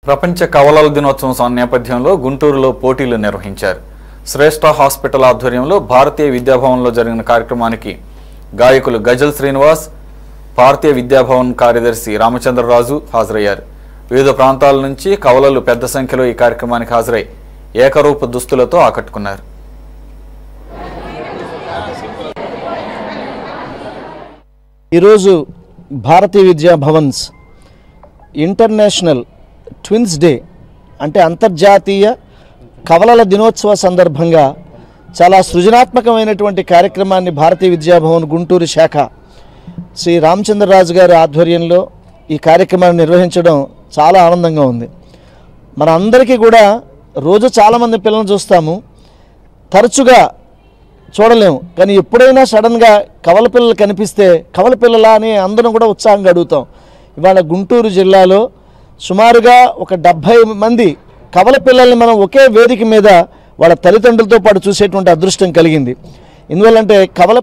ప్రపంచ కవలల దినోత్సవం నేపథ్యంలో గుంటూరులో పోటీలు నిర్వహించారు. శ్రేష్ఠ హాస్పిటల్ ఆధ్వర్యంలో భారతీయ విద్యాభవన్లో జరిగిన కార్యక్రమానికి గాయకులు గజల్ శ్రీనివాస్, భారతీయ విద్యాభవన్ కార్యదర్శి రామచంద్రరాజు హాజరయ్యారు. వివిధ ప్రాంతాల నుంచి కవలలు పెద్ద సంఖ్యలో ఈ కార్యక్రమానికి హాజరై ఏకరూప దుస్తులతో ఆకట్టుకున్నారు. ఈరోజు భారతీయ విద్యాభవన్స్ ఇంటర్నేషనల్ ట్విన్స్ డే అంటే అంతర్జాతీయ కవలల దినోత్సవ సందర్భంగా చాలా సృజనాత్మకమైనటువంటి కార్యక్రమాన్ని భారతీయ విద్యాభవన్ గుంటూరు శాఖ శ్రీ రామచంద్రరాజు గారి ఆధ్వర్యంలో ఈ కార్యక్రమాన్ని నిర్వహించడం చాలా ఆనందంగా ఉంది. మన అందరికీ కూడా రోజు చాలామంది పిల్లలను చూస్తాము, తరచుగా చూడలేము, కానీ ఎప్పుడైనా సడన్గా కవల పిల్లలు కనిపిస్తే కవల పిల్లలా అని అందరం కూడా ఉత్సాహంగా అడుగుతాం. ఇవాళ గుంటూరు జిల్లాలో సుమారుగా ఒక 70 మంది కవల పిల్లల్ని మనం ఒకే వేదిక మీద వాళ్ళ తల్లిదండ్రులతో పాటు చూసేటువంటి అదృష్టం కలిగింది. ఎందువల్లంటే కవల